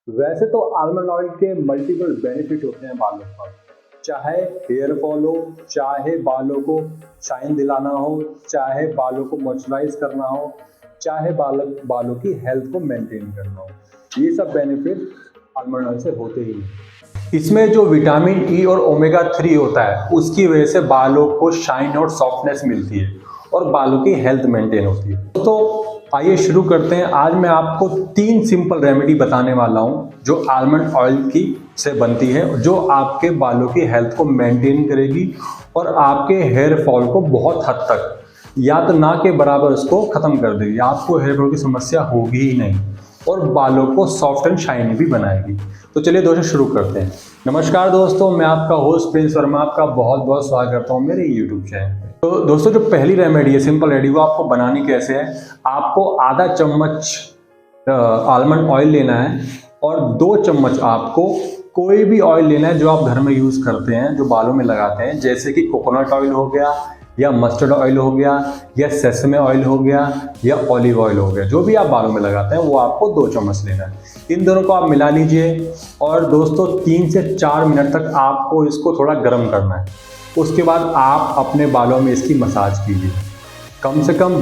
वैसे तो almond oil के मल्टीपल बेनिफिट होते हैं बालों पर, चाहे हेयर फॉल हो, चाहे बालों को शाइन दिलाना हो, चाहे बालों को मॉइस्चराइज करना हो, चाहे बालों की हेल्थ को मेंटेन करना हो। ये सब बेनिफिट आलमंड ऑयल से होते ही हैं। इसमें जो विटामिन ई और ओमेगा 3 होता है उसकी वजह से बालों को शाइन और सॉफ्टनेस मिलती है और बालों की हेल्थ मेंटेन होती है। तो आइए शुरू करते हैं। आज मैं आपको 3 सिंपल रेमेडी बताने वाला हूं जो आलमंड ऑयल की से बनती है, जो आपके बालों की हेल्थ को मेंटेन करेगी और आपके हेयर फॉल को बहुत हद तक या तो ना के बराबर उसको खत्म कर देगी। आपको हेयर फॉल की समस्या होगी ही नहीं और बालों को सॉफ्ट एंड शाइनी भी बनाएगी। तो चलिए दोस्तों शुरू करते हैं। नमस्कार दोस्तों, मैं आपका होस्ट प्रिंस वर्मा आपका बहुत बहुत स्वागत करता हूँ मेरे यूट्यूब चैनल पे। तो दोस्तों जो पहली रेमेडी है, सिंपल रेमेडी, वो आपको बनानी कैसे है। आपको आधा चम्मच आलमंड ऑयल लेना है और 2 चम्मच आपको कोई भी ऑयल लेना है जो आप घर में यूज़ करते हैं, जो बालों में लगाते हैं, जैसे कि कोकोनट ऑयल हो गया या मस्टर्ड ऑयल हो गया या सेसमे ऑयल हो गया या ऑलिव ऑयल हो गया। जो भी आप बालों में लगाते हैं वो आपको 2 चम्मच लेना है। इन दोनों को आप मिला लीजिए और दोस्तों 3 से 4 मिनट तक आपको इसको थोड़ा गर्म करना है। उसके बाद आप अपने बालों में इसकी मसाज कीजिए। कम से कम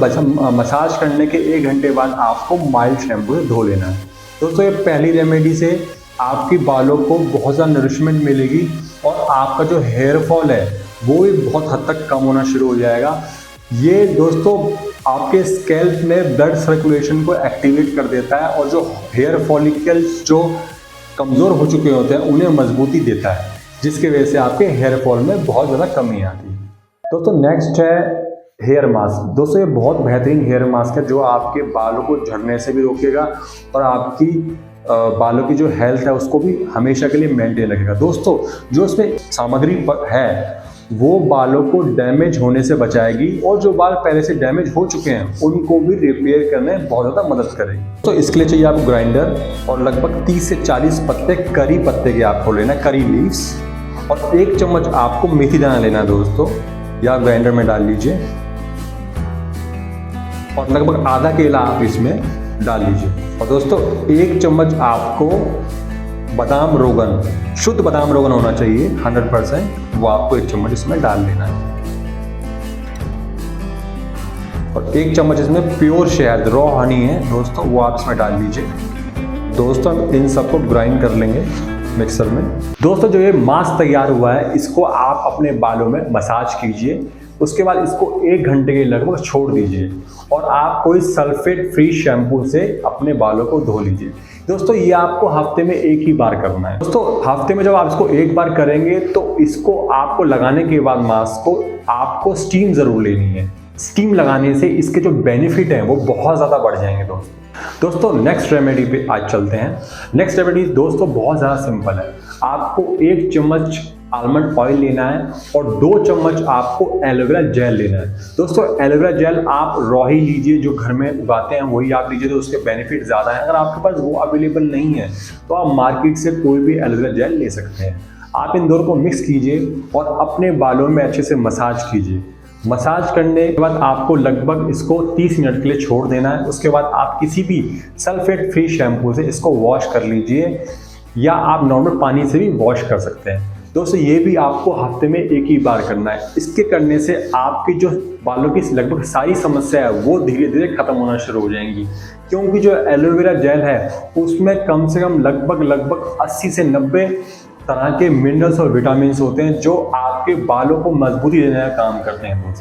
मसाज करने के 1 घंटे बाद आपको माइल्ड शैम्पू से धो लेना है। दोस्तों ये पहली रेमेडी से आपकी बालों को बहुत ज़्यादा नरिशमेंट मिलेगी और आपका जो हेयर फॉल है वो भी बहुत हद तक कम होना शुरू हो जाएगा। ये दोस्तों आपके स्कैल्प में ब्लड सर्कुलेशन को एक्टिवेट कर देता है और जो हेयर फॉलिकल्स जो कमज़ोर हो चुके होते हैं उन्हें मजबूती देता है, जिसकी वजह से आपके हेयर फॉल में बहुत ज़्यादा कमी आती है। दोस्तों नेक्स्ट है हेयर मास्क। दोस्तों ये बहुत बेहतरीन हेयर मास्क है जो आपके बालों को झड़ने से भी रोकेगा और आपकी बालों की जो हेल्थ है उसको भी हमेशा के लिए मेंटेन रखेगा। दोस्तों जो इसमें सामग्री है वो बालों को डैमेज होने से बचाएगी और जो बाल पहले से डैमेज हो चुके हैं उनको भी रिपेयर करने में बहुत ज़्यादा मदद करेगी। तो इसके लिए चाहिए आपको ग्राइंडर और लगभग 30 से 40 पत्ते करी पत्ते के आपको लेना है, करी लीव्स, और 1 चम्मच आपको मेथी दाना लेना है दोस्तों, या ग्राइंडर में डाल लीजिए और लगभग आधा केला आप इसमें डाल लीजिए। और दोस्तों 1 चम्मच आपको बादाम रोगन, शुद्ध बादाम रोगन होना चाहिए 100%, वो आपको 1 चम्मच इसमें डाल लेना है। और 1 चम्मच इसमें प्योर शहद, रॉ हनी है दोस्तों, वो आप इसमें डाल लीजिए। दोस्तों हम इन सबको ग्राइंड कर लेंगे मिक्सर में। दोस्तों जो ये मास्क तैयार हुआ है इसको आप अपने बालों में मसाज कीजिए। उसके बाद इसको 1 घंटे के लगभग छोड़ दीजिए और आप कोई सल्फेट फ्री शैम्पू से अपने बालों को धो लीजिए। दोस्तों ये आपको हफ्ते में 1 ही बार करना है। दोस्तों हफ्ते में जब आप इसको 1 बार करेंगे तो इसको आपको लगाने के बाद मास्क को आपको स्टीम ज़रूर लेनी है। स्टीम लगाने से इसके जो बेनिफिट हैं वो बहुत ज़्यादा बढ़ जाएंगे दोस्तों नेक्स्ट रेमेडी पे आज चलते हैं। नेक्स्ट रेमेडी दोस्तों बहुत ज़्यादा सिंपल है। आपको 1 चम्मच आलमंड ऑयल लेना है और 2 चम्मच आपको एलोवेरा जेल लेना है। दोस्तों एलोवेरा जेल आप रॉ ही लीजिए, जो घर में उगाते हैं वही आप लीजिए, तो उसके बेनिफिट ज़्यादा हैं। अगर आपके पास वो अवेलेबल नहीं है तो आप मार्केट से कोई भी एलोवेरा जेल ले सकते हैं। आप इन दोनों को मिक्स कीजिए और अपने बालों में अच्छे से मसाज कीजिए। मसाज करने के बाद आपको लगभग इसको 30 मिनट के लिए छोड़ देना है। उसके बाद आप किसी भी सल्फेट फ्री शैम्पू से इसको वॉश कर लीजिए या आप नॉर्मल पानी से भी वॉश कर सकते हैं। दोस्तों ये भी आपको हफ्ते में 1 ही बार करना है। इसके करने से आपकी जो बालों की लगभग सारी समस्या है वो धीरे धीरे खत्म होना शुरू हो जाएंगी, क्योंकि जो एलोवेरा जेल है उसमें कम से कम लगभग 80 से 90 तरह के मिनरल्स और विटामिन होते हैं जो आपके बालों को मजबूती देने का काम करते हैं।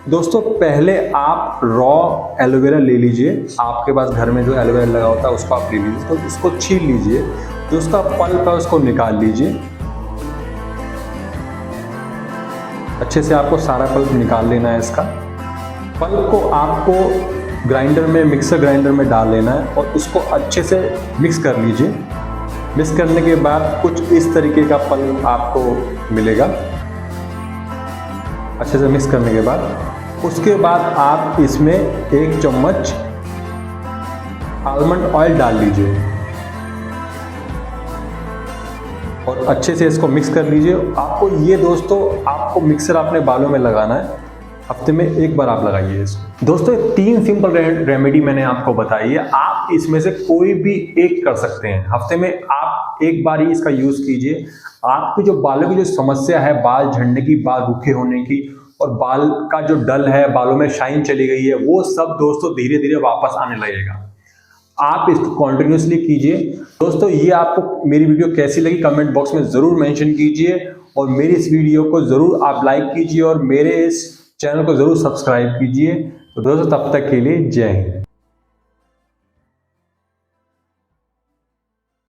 दोस्तों पहले आप रॉ एलोवेरा ले लीजिए। आपके पास घर में जो एलोवेरा लगा होता है उसको आप ले लीजिए, तो उसको छील लीजिए, जो उसका पल्प है उसको निकाल लीजिए। अच्छे से आपको सारा पल्प निकाल लेना है। इसका पल्प को आपको ग्राइंडर में, मिक्सर ग्राइंडर में डाल लेना है और उसको अच्छे से मिक्स कर लीजिए। मिक्स करने के बाद कुछ इस तरीके का पल्प आपको मिलेगा। अच्छे से मिक्स करने के बाद उसके बाद आप इसमें 1 चम्मच आलमंड ऑयल डाल लीजिए और अच्छे से इसको मिक्स कर लीजिए। आपको ये दोस्तों आपको मिक्सर अपने बालों में लगाना है हफ्ते में एक बार आप लगाइए इसको। दोस्तों, 3 सिंपल रेमेडी मैंने आपको बताई है, आप इसमें से कोई भी एक कर सकते हैं। हफ्ते में आप एक बार ही इसका यूज कीजिए। आपके जो बालों की जो समस्या है, बाल झड़ने की, बाल रूखे होने की और बाल का जो डल है, बालों में शाइन चली गई है, वो सब दोस्तों धीरे धीरे वापस आने लगेगा। आप इसको कॉन्टिन्यूसली कीजिए। दोस्तों, ये आपको मेरी वीडियो कैसी लगी कमेंट बॉक्स में जरूर मेंशन कीजिए और मेरी इस वीडियो को जरूर आप लाइक कीजिए और मेरे इस चैनल को जरूर सब्सक्राइब कीजिए। तो दोस्तों, तब तक के लिए जय हिंद।